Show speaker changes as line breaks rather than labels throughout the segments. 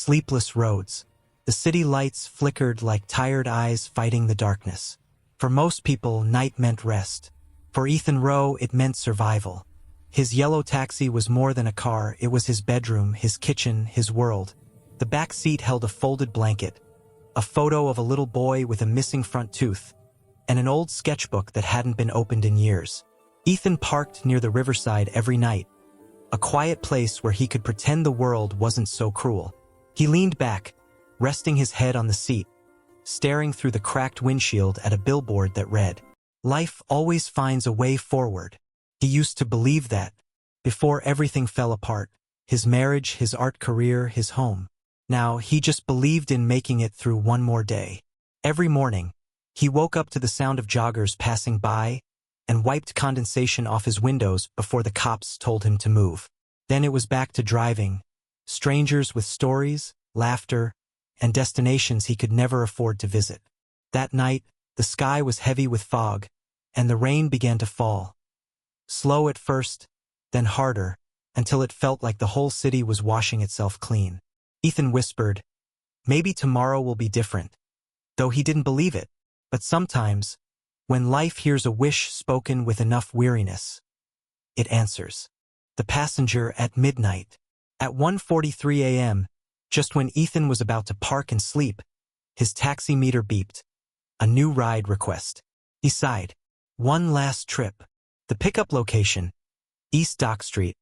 sleepless roads. The city lights flickered like tired eyes fighting the darkness. For most people, night meant rest. For Ethan Rowe, it meant survival. His yellow taxi was more than a car, it was his bedroom, his kitchen, his world. The back seat held a folded blanket, a photo of a little boy with a missing front tooth, and an old sketchbook that hadn't been opened in years. Ethan parked near the riverside every night, a quiet place where he could pretend the world wasn't so cruel. He leaned back, resting his head on the seat, staring through the cracked windshield at a billboard that read, "Life always finds a way forward." He used to believe that, before everything fell apart, his marriage, his art career, his home. Now, he just believed in making it through one more day. Every morning, he woke up to the sound of joggers passing by and wiped condensation off his windows before the cops told him to move. Then it was back to driving, strangers with stories, laughter, and destinations he could never afford to visit. That night, the sky was heavy with fog, and the rain began to fall. Slow at first, then harder, until it felt like the whole city was washing itself clean. Ethan whispered, "Maybe tomorrow will be different," though he didn't believe it. But sometimes, when life hears a wish spoken with enough weariness, it answers. The passenger at midnight. At 1:43 a.m., just when Ethan was about to park and sleep, his taxi meter beeped. A new ride request. He sighed. One last trip. The pickup location, East Dock Street,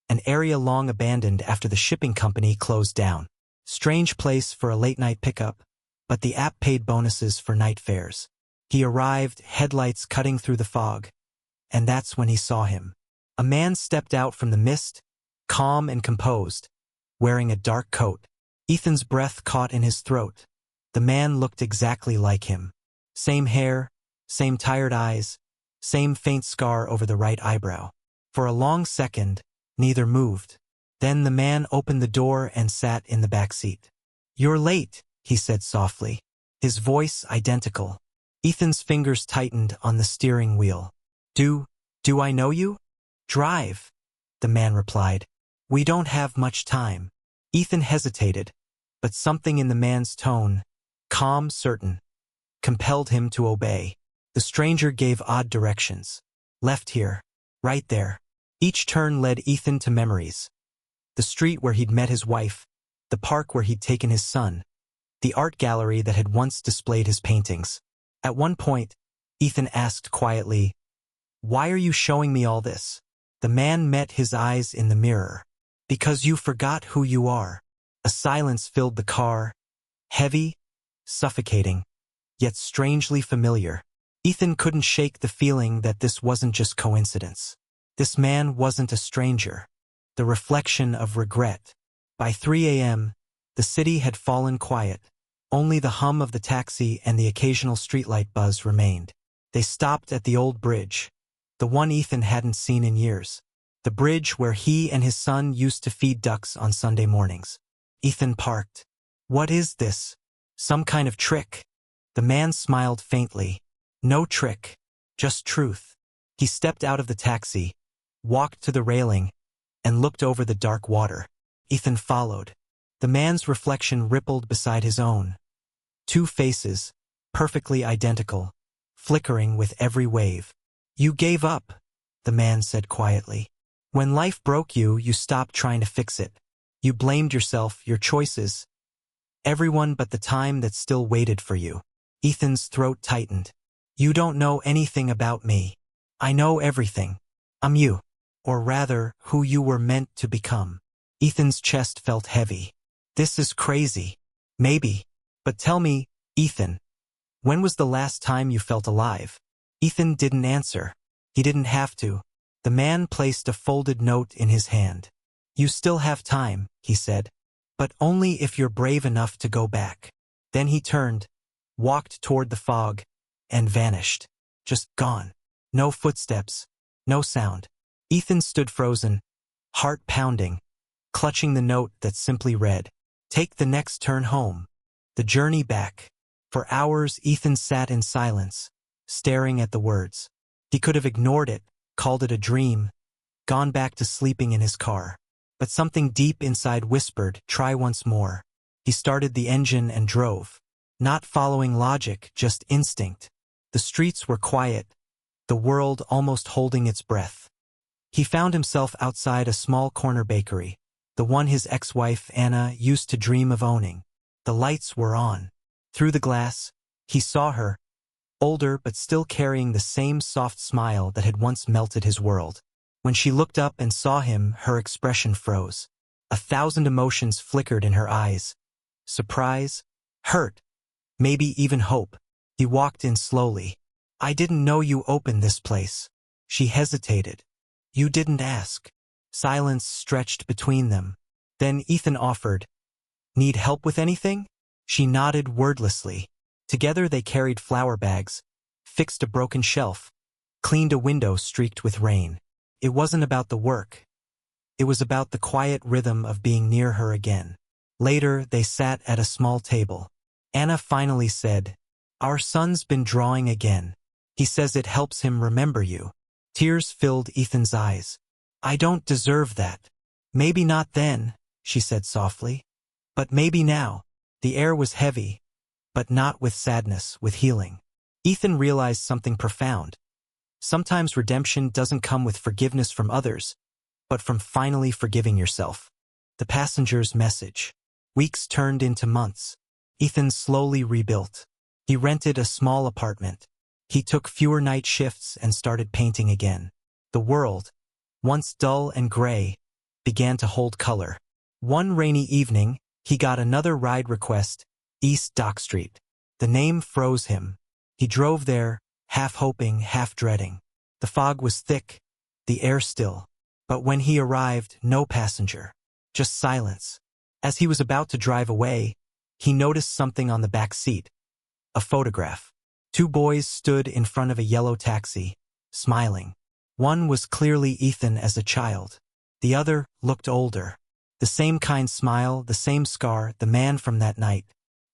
an area long abandoned after the shipping company closed down. Strange place for a late-night pickup, but the app paid bonuses for night fares. He arrived, headlights cutting through the fog, and that's when he saw him. A man stepped out from the mist, calm and composed, wearing a dark coat. Ethan's breath caught in his throat. The man looked exactly like him. Same hair, same tired eyes, same faint scar over the right eyebrow. For a long second, neither moved. Then the man opened the door and sat in the back seat. "You're late," he said softly, his voice identical. Ethan's fingers tightened on the steering wheel. Do I know you?" "Drive," the man replied. "We don't have much time." Ethan hesitated, but something in the man's tone, calm, certain, compelled him to obey. The stranger gave odd directions. Left here, right there. Each turn led Ethan to memories. The street where he'd met his wife, the park where he'd taken his son, the art gallery that had once displayed his paintings. At one point, Ethan asked quietly, "Why are you showing me all this?" The man met his eyes in the mirror. "Because you forgot who you are." A silence filled the car, heavy, suffocating, yet strangely familiar. Ethan couldn't shake the feeling that this wasn't just coincidence. This man wasn't a stranger. The reflection of regret. By 3 a.m., the city had fallen quiet. Only the hum of the taxi and the occasional streetlight buzz remained. They stopped at the old bridge, the one Ethan hadn't seen in years. The bridge where he and his son used to feed ducks on Sunday mornings. Ethan parked. "What is this? Some kind of trick?" The man smiled faintly. "No trick, just truth." He stepped out of the taxi, walked to the railing, and looked over the dark water. Ethan followed. The man's reflection rippled beside his own. Two faces, perfectly identical, flickering with every wave. "You gave up," the man said quietly. "When life broke you, you stopped trying to fix it. You blamed yourself, your choices, everyone but the time that still waited for you." Ethan's throat tightened. "You don't know anything about me. I know everything. I'm you. Or rather, who you were meant to become." Ethan's chest felt heavy. "This is crazy. Maybe. But tell me, Ethan, when was the last time you felt alive?" Ethan didn't answer. He didn't have to. The man placed a folded note in his hand. "You still have time," he said, "but only if you're brave enough to go back." Then he turned, walked toward the fog, and vanished. Just gone. No footsteps, no sound. Ethan stood frozen, heart pounding, clutching the note that simply read, "Take the next turn home. The journey back." For hours, Ethan sat in silence, staring at the words. He could have ignored it, called it a dream, gone back to sleeping in his car. But something deep inside whispered, "Try once more." He started the engine and drove. Not following logic, just instinct. The streets were quiet, the world almost holding its breath. He found himself outside a small corner bakery, the one his ex-wife, Anna, used to dream of owning. The lights were on. Through the glass, he saw her, older but still carrying the same soft smile that had once melted his world. When she looked up and saw him, her expression froze. 1,000 emotions flickered in her eyes. Surprise, hurt, maybe even hope. He walked in slowly. "I didn't know you opened this place." She hesitated. "You didn't ask." Silence stretched between them. Then Ethan offered, "Need help with anything?" She nodded wordlessly. Together they carried flour bags, fixed a broken shelf, cleaned a window streaked with rain. It wasn't about the work. It was about the quiet rhythm of being near her again. Later, they sat at a small table. Anna finally said, "Our son's been drawing again. He says it helps him remember you." Tears filled Ethan's eyes. "I don't deserve that." "Maybe not then," she said softly. "But maybe now." The air was heavy, but not with sadness, with healing. Ethan realized something profound. Sometimes redemption doesn't come with forgiveness from others, but from finally forgiving yourself. The passenger's message. Weeks turned into months. Ethan slowly rebuilt. He rented a small apartment. He took fewer night shifts and started painting again. The world, once dull and gray, began to hold color. One rainy evening, he got another ride request, East Dock Street. The name froze him. He drove there, half hoping, half dreading. The fog was thick, the air still. But when he arrived, no passenger. Just silence. As he was about to drive away, he noticed something on the back seat. A photograph. 2 boys stood in front of a yellow taxi, smiling. One was clearly Ethan as a child. The other looked older. The same kind smile, the same scar, the man from that night.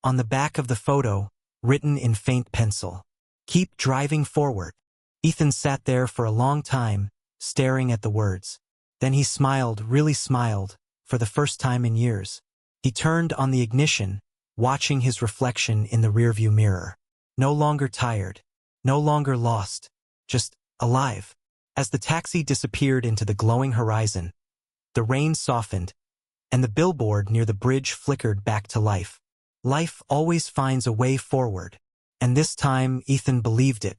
On the back of the photo, written in faint pencil, "Keep driving forward." Ethan sat there for a long time, staring at the words. Then he smiled, really smiled, for the first time in years. He turned on the ignition, watching his reflection in the rearview mirror. No longer tired, no longer lost, just alive. As the taxi disappeared into the glowing horizon, the rain softened, and the billboard near the bridge flickered back to life. Life always finds a way forward, and this time Ethan believed it.